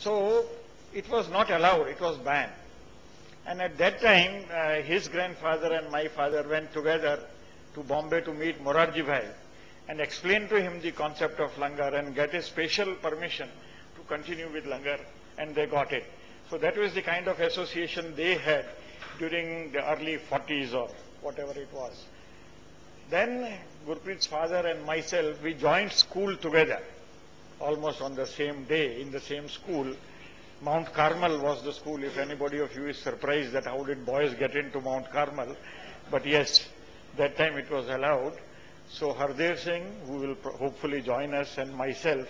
So it was not allowed, it was banned. And at that time, his grandfather and my father went together to Bombay to meet Morarji Bhai and explain to him the concept of langar and get a special permission to continue with langar, and they got it. So that was the kind of association they had during the early 40s or whatever it was. Then Gurpreet's father and myself, we joined school together, almost on the same day, in the same school. Mount Carmel was the school. If anybody of you is surprised that how did boys get into Mount Carmel, but yes, that time it was allowed. So Hardev Singh, who will hopefully join us, and myself,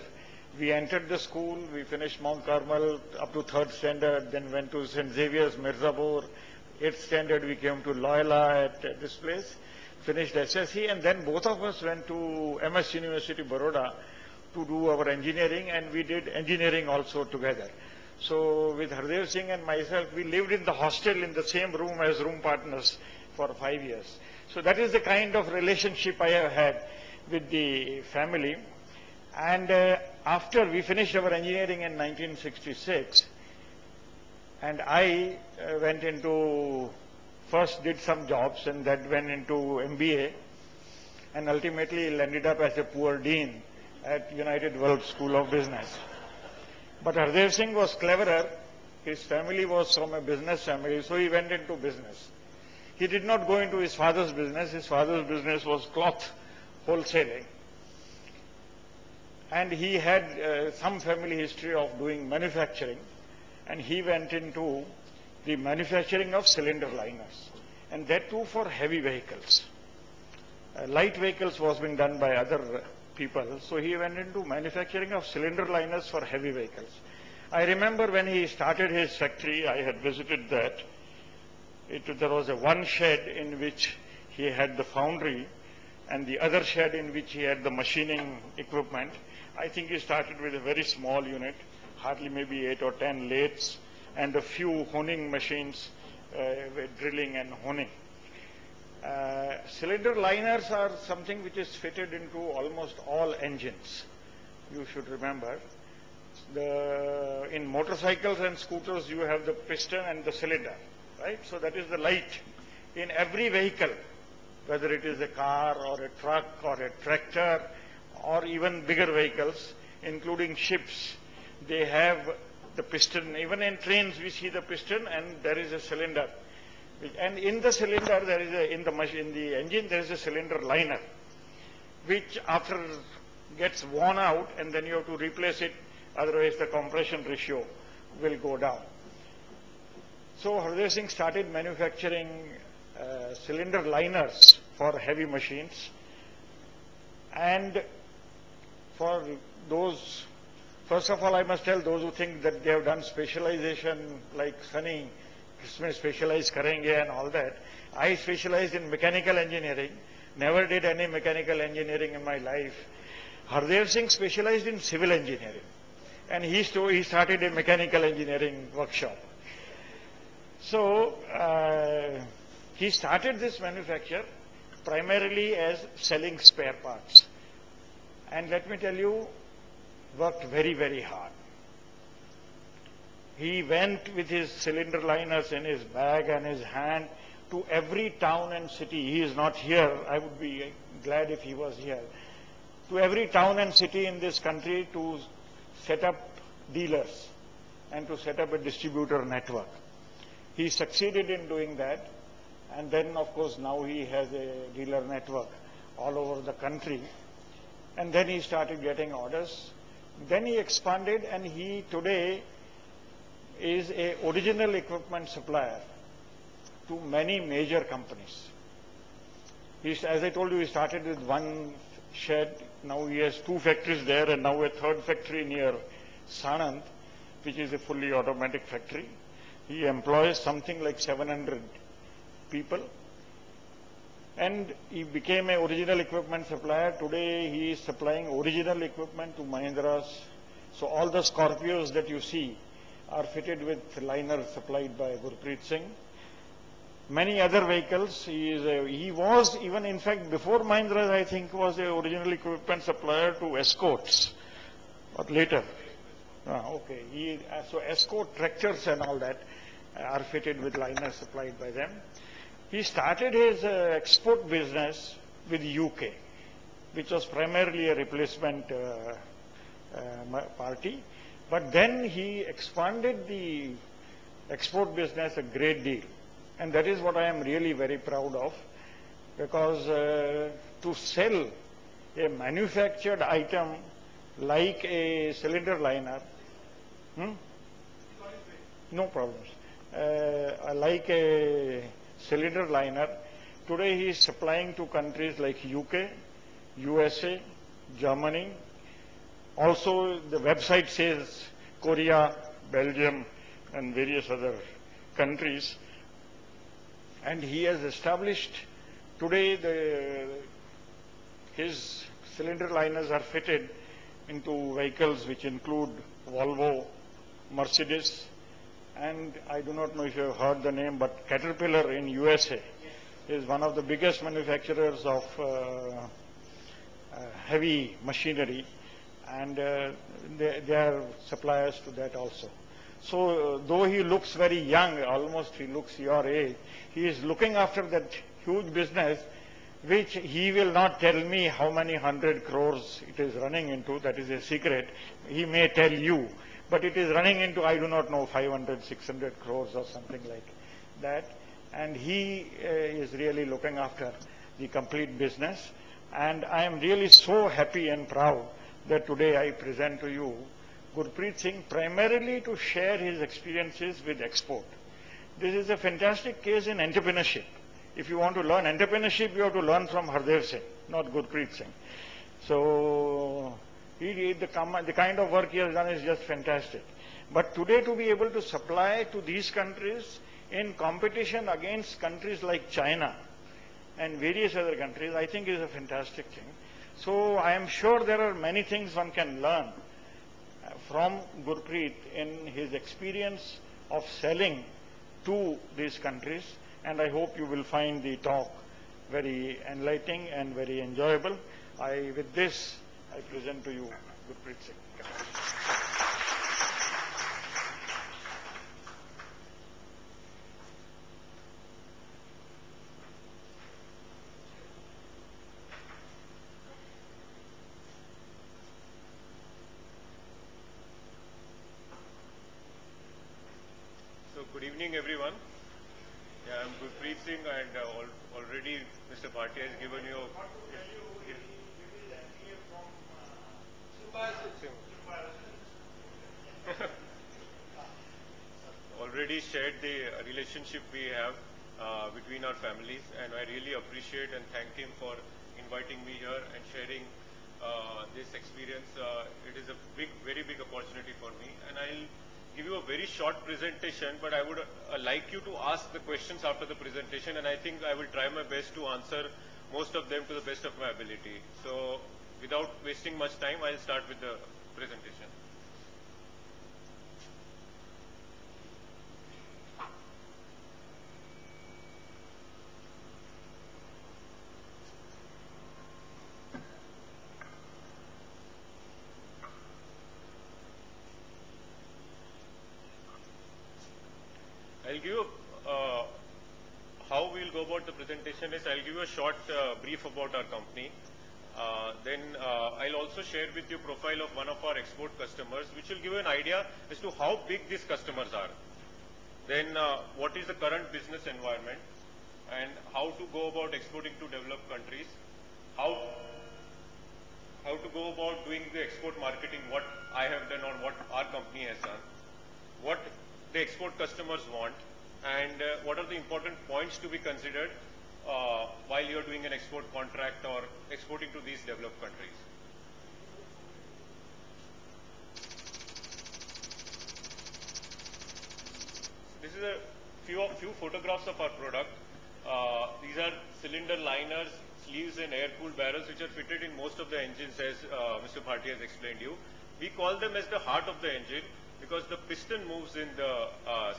we entered the school, we finished Mount Carmel up to 3rd standard, then went to St. Xavier's, Mirzapur. 8th standard we came to Loyola at this place, finished SSC, and then both of us went to MS University, Baroda, to do our engineering, and we did engineering also together. So with Hardev Singh and myself, we lived in the hostel in the same room as room partners for 5 years. So that is the kind of relationship I have had with the family. And after we finished our engineering in 1966, and I went into, first did some jobs and then went into MBA, and ultimately ended up as a poor dean at Unitedworld School of Business. But Hardev Singh was cleverer. His family was from a business family, so he went into business. He did not go into his father's business. His father's business was cloth wholesaling. And he had some family history of doing manufacturing, and he went into the manufacturing of cylinder liners, and that too for heavy vehicles. Light vehicles was being done by other people, so he went into manufacturing of cylinder liners for heavy vehicles. I remember when he started his factory, I had visited that. There was one shed in which he had the foundry, and the other shed in which he had the machining equipment. I think he started with a very small unit, hardly maybe 8 or 10 lathes, and a few honing machines, with drilling and honing. Cylinder liners are something which is fitted into almost all engines. You should remember. In motorcycles and scooters, you have the piston and the cylinder, right? So that is the light. In every vehicle, whether it is a car or a truck or a tractor or even bigger vehicles, including ships, they have the piston. Even in trains, we see the piston and there is a cylinder. And in the cylinder, there is in the engine, there is a cylinder liner, which after gets worn out, and then you have to replace it, otherwise the compression ratio will go down. So Hardev Singh started manufacturing cylinder liners for heavy machines, and for those, first of all, I must tell those who think that they have done specialization like Sunny, इसमें specialize करेंगे and all that. I specialized in mechanical engineering, never did any mechanical engineering in my life. Hardev Singh specialized in civil engineering, and he started a mechanical engineering workshop. So he started this manufacture primarily as selling spare parts, and let me tell you, worked very, very hard. He went with his cylinder liners in his bag and his hand to every town and city. He is not here. I would be glad if he was here. To every town and city in this country to set up dealers and to set up a distributor network. He succeeded in doing that, and then of course now he has a dealer network all over the country, and then he started getting orders. Then he expanded, and he today is a original equipment supplier to many major companies. As I told you, he started with one shed. Now he has 2 factories there, and now a 3rd factory near Sanand, which is a fully automatic factory. He employs something like 700 people, and he became an original equipment supplier. Today he is supplying original equipment to Mahindras. So all the Scorpios that you see are fitted with liners supplied by Gurpreet Singh. Many other vehicles, he was even, in fact, before Mahindra, I think, was the original equipment supplier to Escorts, or later. Okay. So escort tractors and all that are fitted with liners supplied by them. He started his export business with UK, which was primarily a replacement party. But then he expanded the export business a great deal. And that is what I am really very proud of, because to sell a manufactured item like a cylinder liner, no problems, like a cylinder liner, today he is supplying to countries like UK, USA, Germany. Also, the website says Korea, Belgium, and various other countries. And he has established today his cylinder liners are fitted into vehicles which include Volvo, Mercedes, and I do not know if you have heard the name, but Caterpillar in USA is one of the biggest manufacturers of heavy machinery, and they are suppliers to that also. So though he looks very young, almost he looks your age, he is looking after that huge business, which he will not tell me how many 100 crores it is running into. That is a secret. He may tell you, but it is running into, I do not know, 500, 600 crores or something like that. And he is really looking after the complete business. And I am really so happy and proud that today I present to you Gurpreet Singh, primarily to share his experiences with export. This is a fantastic case in entrepreneurship. If you want to learn entrepreneurship, you have to learn from Hardev Singh, not Gurpreet Singh. So the kind of work he has done is just fantastic. But today to be able to supply to these countries in competition against countries like China and various other countries, I think is a fantastic thing. So I am sure there are many things one can learn from Gurpreet in his experience of selling to these countries, and I hope you will find the talk very enlightening and very enjoyable. With this, I present to you Gurpreet Singh. So good evening, everyone. Yeah, I'm Gurpreet Singh, and already Mr. Bhatia has given you. Already shared the relationship we have between our families, and I really appreciate and thank him for inviting me here and sharing this experience. It is a very big opportunity for me, and I'll give you a very short presentation, but I would like you to ask the questions after the presentation, and I think I will try my best to answer most of them to the best of my ability. So without wasting much time, I'll start with the presentation. I'll give you how we'll go about the presentation is I'll give you a short brief about our company. Then I'll also share with you profile of one of our export customers, which will give you an idea as to how big these customers are. Then what is the current business environment and how to go about exporting to developed countries, how to go about doing the export marketing, what I have done or what our company has done, what the export customers want, and what are the important points to be considered while you are doing an export contract or exporting to these developed countries. This is a few photographs of our product. These are cylinder liners, sleeves and air-cooled barrels which are fitted in most of the engines, as Mr. Bhatia has explained you. We call them as the heart of the engine because the piston moves in the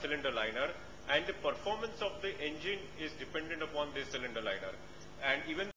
cylinder liner, and the performance of the engine is dependent upon this cylinder liner. And even